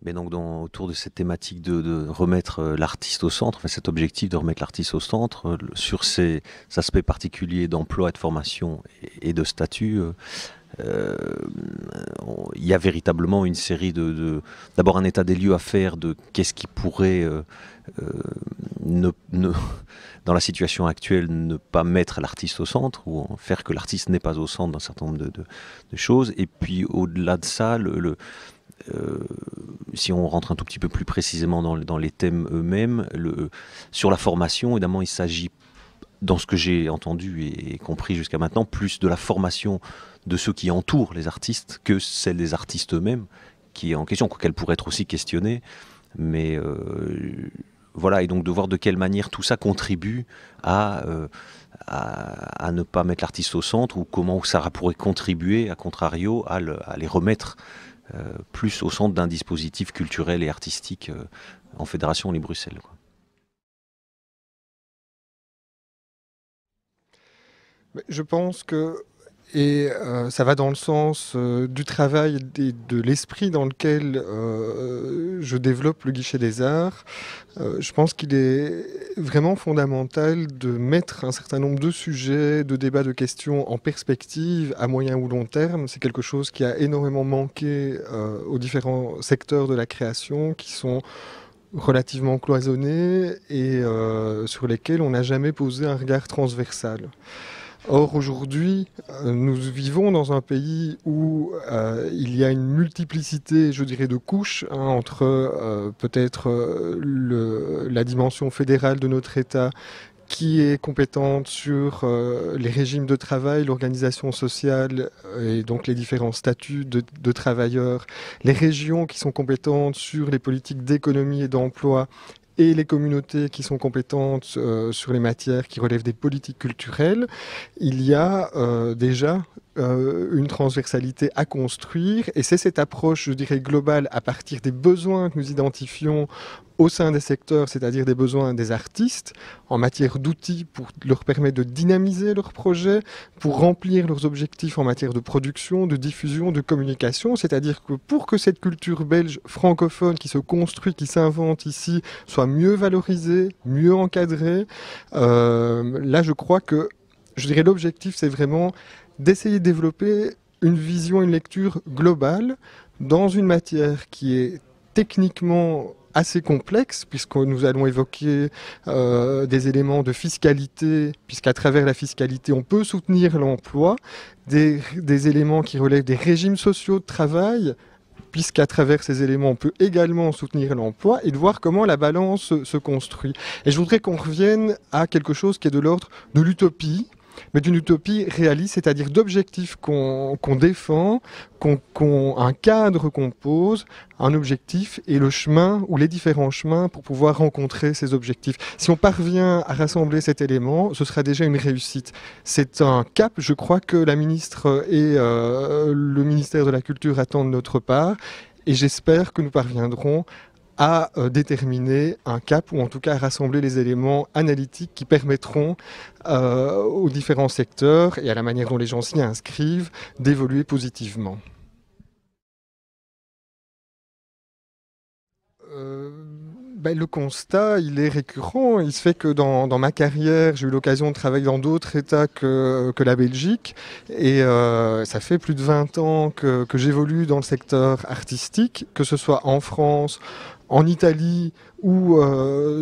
Mais donc autour de cette thématique de remettre l'artiste au centre, enfin, cet objectif de remettre l'artiste au centre, sur ces aspects particuliers d'emploi et de formation et de statut, euh, il y a véritablement une série d'abord un état des lieux à faire de qu'est-ce qui pourrait euh, ne, ne, dans la situation actuelle ne pas mettre l'artiste au centre ou faire que l'artiste n'est pas au centre d'un certain nombre de choses. Et puis au-delà de ça, euh, si on rentre un tout petit peu plus précisément dans les thèmes eux-mêmes, sur la formation, évidemment, il s'agit, dans ce que j'ai entendu et compris jusqu'à maintenant, plus de la formation de ceux qui entourent les artistes que celle des artistes eux-mêmes, qui est en question, qu'elle pourrait être aussi questionnée. Mais voilà, et donc de voir de quelle manière tout ça contribue à ne pas mettre l'artiste au centre, ou comment ça pourrait contribuer, à contrario, à les remettre plus au centre d'un dispositif culturel et artistique en Fédération Wallonie-Bruxelles. Mais je pense que, ça va dans le sens du travail et de l'esprit dans lequel je développe le guichet des arts. Je pense qu'il est vraiment fondamental de mettre un certain nombre de sujets, de débats, de questions en perspective à moyen ou long terme. C'est quelque chose qui a énormément manqué aux différents secteurs de la création qui sont relativement cloisonnés et sur lesquels on n'a jamais posé un regard transversal. Or, aujourd'hui, nous vivons dans un pays où il y a une multiplicité, je dirais, de couches entre peut-être la dimension fédérale de notre État qui est compétente sur les régimes de travail, l'organisation sociale et donc les différents statuts de travailleurs, les régions qui sont compétentes sur les politiques d'économie et d'emploi et les communautés qui sont compétentes sur les matières qui relèvent des politiques culturelles, il y a déjà une transversalité à construire et c'est cette approche, je dirais, globale à partir des besoins que nous identifions au sein des secteurs, c'est-à-dire des besoins des artistes en matière d'outils pour leur permettre de dynamiser leurs projets, pour remplir leurs objectifs en matière de production, de diffusion, de communication, c'est-à-dire que pour que cette culture belge francophone qui se construit, qui s'invente ici, soit mieux valorisée, mieux encadrée, là je crois que, je dirais, l'objectif c'est vraiment d'essayer de développer une vision, une lecture globale dans une matière qui est techniquement assez complexe, puisque nous allons évoquer des éléments de fiscalité, puisqu'à travers la fiscalité, on peut soutenir l'emploi, des éléments qui relèvent des régimes sociaux de travail, puisqu'à travers ces éléments, on peut également soutenir l'emploi, et de voir comment la balance se construit. Et je voudrais qu'on revienne à quelque chose qui est de l'ordre de l'utopie, mais d'une utopie réaliste, c'est-à-dire d'objectifs qu'on défend, un cadre qu'on pose, un objectif et le chemin ou les différents chemins pour pouvoir rencontrer ces objectifs. Si on parvient à rassembler cet élément, ce sera déjà une réussite. C'est un cap, je crois, que la ministre et le ministère de la Culture attendent de notre part, et j'espère que nous parviendrons à déterminer un cap ou en tout cas à rassembler les éléments analytiques qui permettront aux différents secteurs et à la manière dont les gens s'y inscrivent d'évoluer positivement. Euh, le constat, il est récurrent. Il se fait que dans ma carrière, j'ai eu l'occasion de travailler dans d'autres États que la Belgique. Et ça fait plus de 20 ans que j'évolue dans le secteur artistique, que ce soit en France, en Italie ou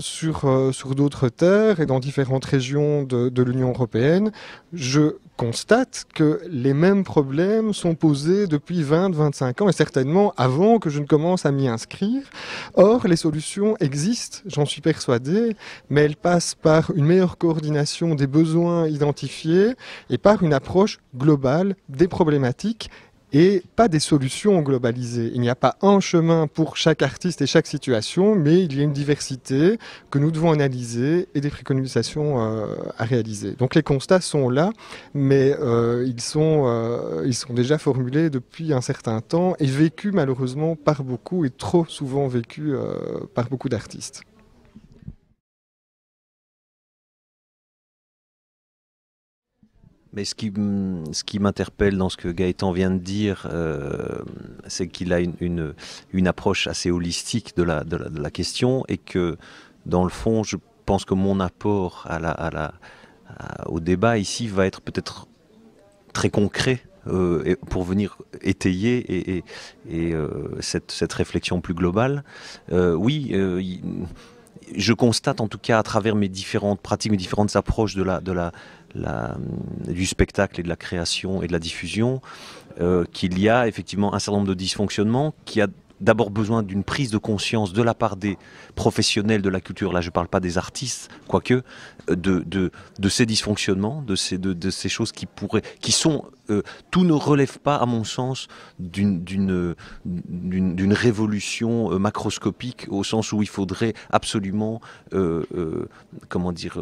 sur d'autres terres et dans différentes régions de l'Union européenne, je constate que les mêmes problèmes sont posés depuis 20-25 ans et certainement avant que je ne commence à m'y inscrire. Or, les solutions existent, j'en suis persuadé, mais elles passent par une meilleure coordination des besoins identifiés et par une approche globale des problématiques et pas des solutions globalisées. Il n'y a pas un chemin pour chaque artiste et chaque situation, mais il y a une diversité que nous devons analyser et des préconisations à réaliser. Donc les constats sont là, mais ils sont déjà formulés depuis un certain temps et vécus malheureusement par beaucoup et trop souvent vécus par beaucoup d'artistes. Mais ce qui m'interpelle dans ce que Gaëtan vient de dire, c'est qu'il a une approche assez holistique de la question, et que, dans le fond, je pense que mon apport au débat ici va être peut-être très concret, pour venir étayer cette réflexion plus globale. Oui, je constate en tout cas à travers mes différentes pratiques, mes différentes approches du spectacle et de la création et de la diffusion, qu'il y a effectivement un certain nombre de dysfonctionnements, qui a d'abord besoin d'une prise de conscience de la part des professionnels de la culture, là je ne parle pas des artistes, quoique, de ces dysfonctionnements, de ces choses qui sont, tout ne relève pas à mon sens d'une révolution macroscopique, au sens où il faudrait absolument, comment dire,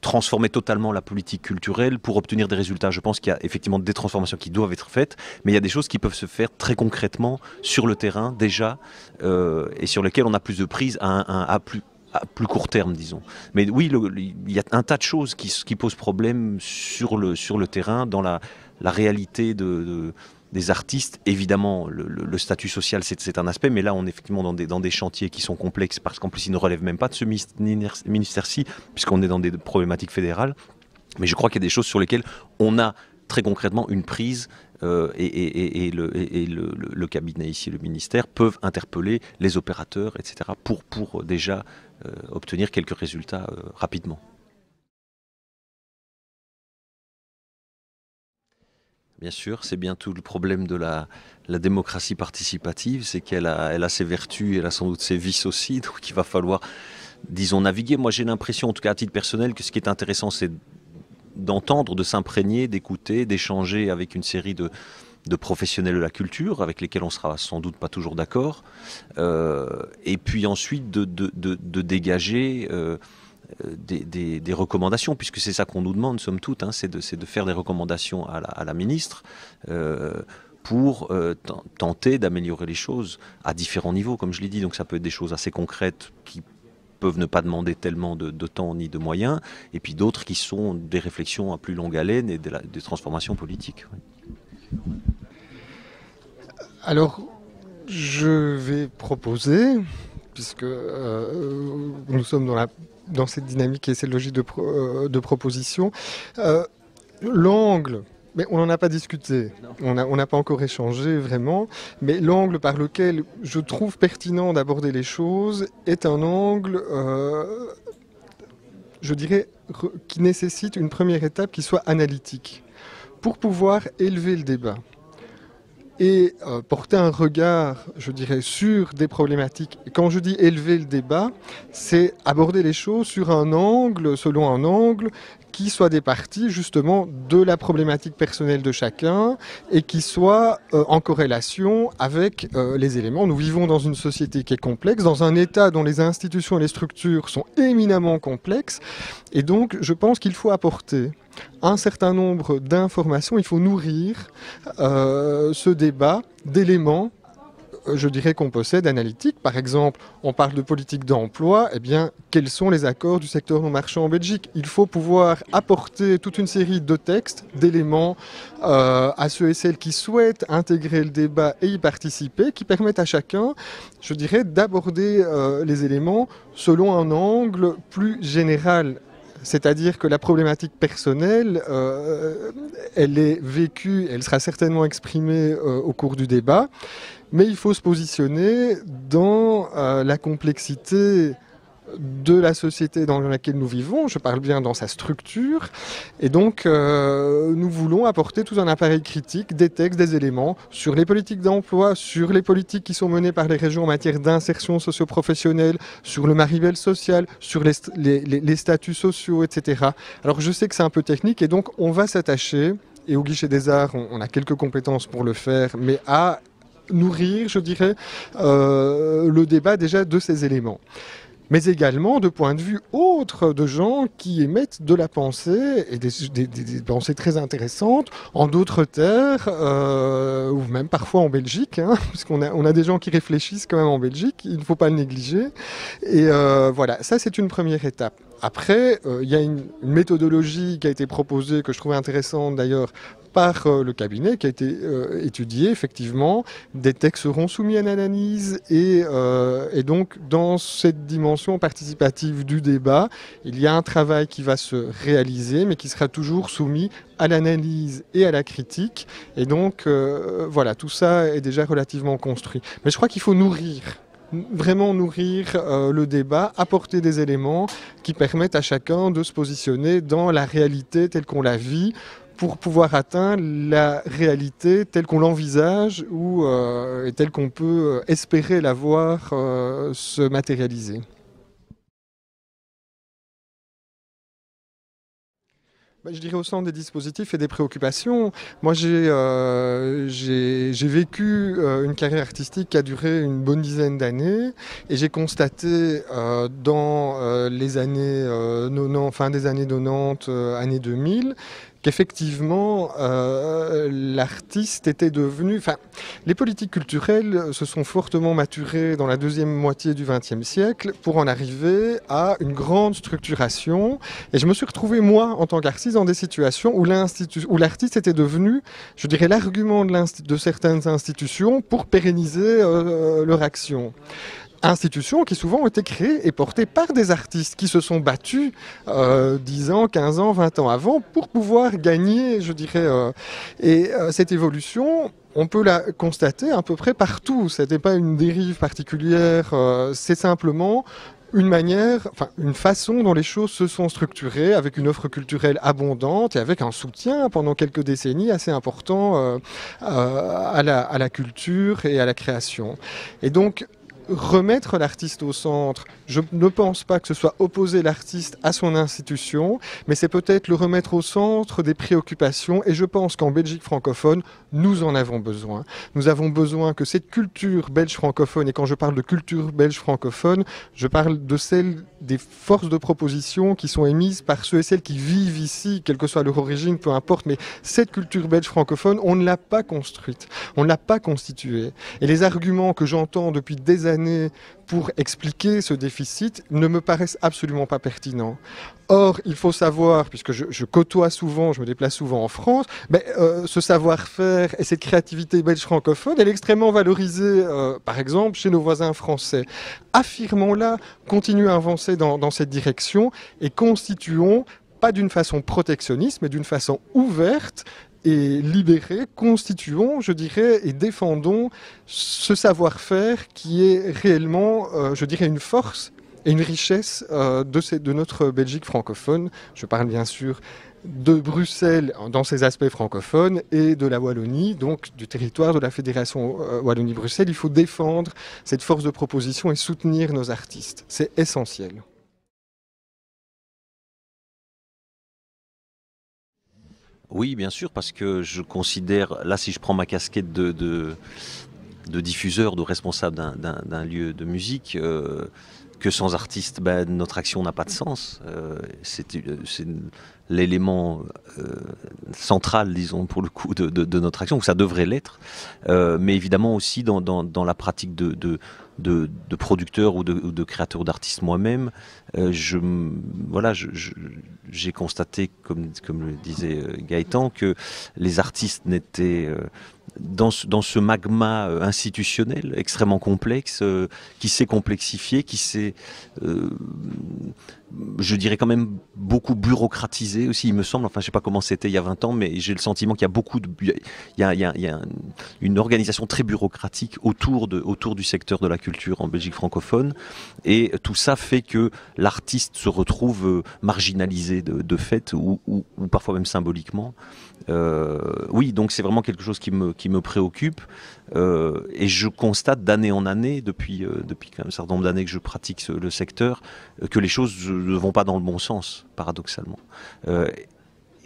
transformer totalement la politique culturelle pour obtenir des résultats. Je pense qu'il y a effectivement des transformations qui doivent être faites, mais il y a des choses qui peuvent se faire très concrètement sur le terrain déjà, et sur lesquelles on a plus de prise à plus court terme, disons. Mais oui, il y a un tas de choses qui posent problème sur le terrain, dans la réalité des artistes. Évidemment, le statut social, c'est un aspect, mais là, on est effectivement dans des chantiers qui sont complexes, parce qu'en plus, ils ne relèvent même pas de ce ministère-ci, puisqu'on est dans des problématiques fédérales. Mais je crois qu'il y a des choses sur lesquelles on a très concrètement une prise, et le cabinet ici, le ministère, peuvent interpeller les opérateurs, etc., pour déjà obtenir quelques résultats rapidement. Bien sûr, c'est bien tout le problème de la démocratie participative, c'est qu'elle a ses vertus, elle a sans doute ses vices aussi, donc il va falloir, disons, naviguer. Moi j'ai l'impression, en tout cas à titre personnel, que ce qui est intéressant, c'est d'entendre, de s'imprégner, d'écouter, d'échanger avec une série de professionnels de la culture, avec lesquels on sera sans doute pas toujours d'accord, et puis ensuite de dégager des recommandations, puisque c'est ça qu'on nous demande, somme toute, hein, c'est de faire des recommandations à la ministre, pour tenter d'améliorer les choses à différents niveaux, comme je l'ai dit. Donc ça peut être des choses assez concrètes qui peuvent ne pas demander tellement de temps ni de moyens, et puis d'autres qui sont des réflexions à plus longue haleine et des transformations politiques. Oui. Alors, je vais proposer, puisque nous sommes dans cette dynamique et cette logique de proposition, l'angle, mais on n'en a pas discuté, on n'a pas encore échangé vraiment, mais l'angle par lequel je trouve pertinent d'aborder les choses est un angle, je dirais, qui nécessite une première étape qui soit analytique, pour pouvoir élever le débat et porter un regard, je dirais, sur des problématiques. Et quand je dis élever le débat, c'est aborder les choses sur un angle, selon un angle, qui soit départi justement de la problématique personnelle de chacun et qui soit en corrélation avec les éléments. Nous vivons dans une société qui est complexe, dans un État dont les institutions et les structures sont éminemment complexes, et donc je pense qu'il faut apporter un certain nombre d'informations, il faut nourrir ce débat d'éléments, je dirais, qu'on possède, analytiques. Par exemple, on parle de politique d'emploi, eh bien, quels sont les accords du secteur non marchand en Belgique? Il faut pouvoir apporter toute une série de textes, d'éléments à ceux et celles qui souhaitent intégrer le débat et y participer, qui permettent à chacun, je dirais, d'aborder les éléments selon un angle plus général. C'est-à-dire que la problématique personnelle, elle est vécue, elle sera certainement exprimée au cours du débat, mais il faut se positionner dans la complexité de la société dans laquelle nous vivons, je parle bien dans sa structure, et donc nous voulons apporter tout un appareil critique, des textes, des éléments sur les politiques d'emploi, sur les politiques qui sont menées par les régions en matière d'insertion socio-professionnelle, sur le maribel social, sur les statuts sociaux, etc. Alors je sais que c'est un peu technique, et donc on va s'attacher, et au Guichet des Arts, on a quelques compétences pour le faire, mais à nourrir, je dirais, le débat déjà de ces éléments. mais également de points de vue autres de gens qui émettent de la pensée, et des pensées très intéressantes, en d'autres terres, ou même parfois en Belgique, hein, parce on a des gens qui réfléchissent quand même en Belgique, il ne faut pas le négliger. Et voilà, ça c'est une première étape. Après, il y a une méthodologie qui a été proposée, que je trouvais intéressante d'ailleurs, par le cabinet, qui a été étudié effectivement. Des textes seront soumis à une analyse et donc dans cette dimension participative du débat, il y a un travail qui va se réaliser mais qui sera toujours soumis à l'analyse et à la critique. Et donc voilà, tout ça est déjà relativement construit. Mais je crois qu'il faut vraiment nourrir le débat, apporter des éléments qui permettent à chacun de se positionner dans la réalité telle qu'on la vit, pour pouvoir atteindre la réalité telle qu'on l'envisage ou telle qu'on peut espérer la voir se matérialiser. Je dirais au centre des dispositifs et des préoccupations. Moi, j'ai vécu une carrière artistique qui a duré une bonne dizaine d'années et j'ai constaté dans les années 90, fin des années 90, années 2000, qu'effectivement l'artiste était devenu... Enfin, les politiques culturelles se sont fortement maturées dans la deuxième moitié du XXe siècle pour en arriver à une grande structuration. Et je me suis retrouvé, moi, en tant qu'artiste, dans des situations où l'artiste était devenu, je dirais, l'argument de certaines institutions pour pérenniser leur action. Institutions qui souvent ont été créées et portées par des artistes qui se sont battus 10 ans, 15 ans, 20 ans avant pour pouvoir gagner, je dirais. Cette évolution, on peut la constater à peu près partout. Ce n'était pas une dérive particulière, c'est simplement une manière, enfin une façon dont les choses se sont structurées, avec une offre culturelle abondante et avec un soutien pendant quelques décennies assez important à la culture et à la création. Et donc, remettre l'artiste au centre, je ne pense pas que ce soit opposer l'artiste à son institution, mais c'est peut-être le remettre au centre des préoccupations, et je pense qu'en Belgique francophone, nous en avons besoin. Nous avons besoin que cette culture belge francophone, et quand je parle de culture belge francophone, je parle de celle des forces de proposition qui sont émises par ceux et celles qui vivent ici, quelle que soit leur origine, peu importe, mais cette culture belge francophone, on ne l'a pas construite, on ne l'a pas constituée. Et les arguments que j'entends depuis des années pour expliquer ce déficit ne me paraissent absolument pas pertinents. Or, il faut savoir, puisque je côtoie souvent, je me déplace souvent en France, ce savoir-faire et cette créativité belge francophone, elle est extrêmement valorisée, par exemple, chez nos voisins français. Affirmons-la, continuons à avancer dans cette direction et constituons, pas d'une façon protectionniste, mais d'une façon ouverte, et libérés, constituons, je dirais, et défendons ce savoir-faire qui est réellement, je dirais, une force et une richesse de notre Belgique francophone. Je parle bien sûr de Bruxelles dans ses aspects francophones et de la Wallonie, donc du territoire de la Fédération Wallonie-Bruxelles. Il faut défendre cette force de proposition et soutenir nos artistes. C'est essentiel. Oui, bien sûr, parce que je considère, là si je prends ma casquette de diffuseur, de responsable d'un lieu de musique, que sans artistes, notre action n'a pas de sens. C'est l'élément central, disons, pour le coup, de notre action, ou ça devrait l'être. Mais évidemment aussi dans la pratique de producteur ou de créateur d'artistes moi-même, j'ai constaté, comme le disait Gaëtan, que les artistes n'étaient dans ce magma institutionnel extrêmement complexe, qui s'est complexifié, qui s'est, je dirais quand même beaucoup bureaucratisé aussi, il me semble. Enfin, je sais pas comment c'était il y a 20 ans, mais j'ai le sentiment qu'il y a il y a une organisation très bureaucratique autour du secteur de la culture en Belgique francophone, et tout ça fait que l'artiste se retrouve marginalisé de fait, ou parfois même symboliquement. Oui, donc c'est vraiment quelque chose qui me préoccupe, et je constate d'année en année, depuis quand même un certain nombre d'années que je pratique le secteur, que les choses ne vont pas dans le bon sens, paradoxalement.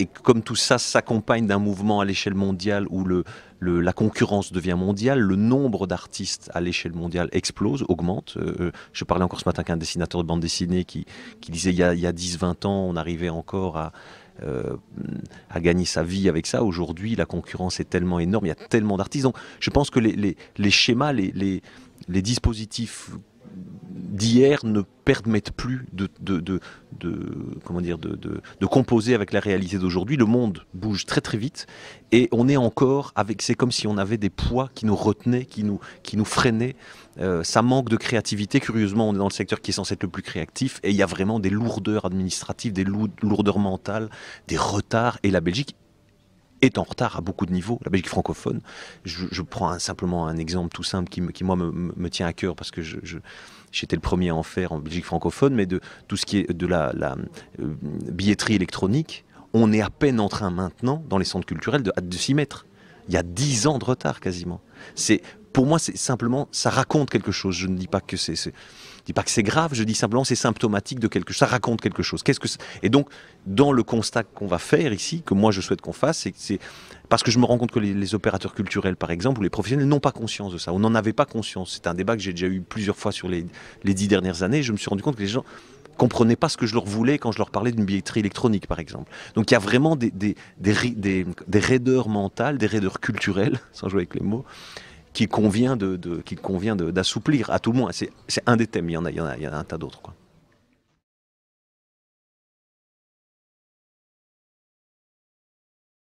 et comme tout ça s'accompagne d'un mouvement à l'échelle mondiale où la concurrence devient mondiale, le nombre d'artistes à l'échelle mondiale explose, augmente. Je parlais encore ce matin qu'un dessinateur de bande dessinée qui disait il y a 10-20 ans, on arrivait encore à gagner sa vie avec ça. Aujourd'hui, la concurrence est tellement énorme, il y a tellement d'artistes. Donc, je pense que les schémas, les dispositifs d'hier ne permettent plus de composer avec la réalité d'aujourd'hui. Le monde bouge très très vite et on est encore avec, c'est comme si on avait des poids qui nous retenaient, qui nous freinaient. Ça manque de créativité. Curieusement, on est dans le secteur qui est censé être le plus créatif et il y a vraiment des lourdeurs administratives, des lourdeurs mentales, des retards, et la Belgique est en retard à beaucoup de niveaux, la Belgique francophone. Je prends simplement un exemple tout simple qui moi, me tient à cœur parce que j'étais le premier à en faire en Belgique francophone, mais de tout ce qui est de la billetterie électronique, on est à peine en train maintenant, dans les centres culturels, de s'y mettre. Il y a 10 ans de retard quasiment. Pour moi, c'est simplement, ça raconte quelque chose. Je ne dis pas que c'est grave, je dis simplement c'est symptomatique de quelque chose, ça raconte quelque chose. Et donc, dans le constat qu'on va faire ici, que moi je souhaite qu'on fasse, c'est parce que je me rends compte que les opérateurs culturels, par exemple, ou les professionnels n'ont pas conscience de ça. On n'en avait pas conscience. C'est un débat que j'ai déjà eu plusieurs fois sur les 10 dernières années. Je me suis rendu compte que les gens comprenaient pas ce que je leur voulais quand je leur parlais d'une billetterie électronique, par exemple. Donc il y a vraiment des raideurs mentales, des raideurs culturelles, sans jouer avec les mots, qu'il convient d'assouplir à tout le moins. C'est un des thèmes, il y en a un tas d'autres, quoi.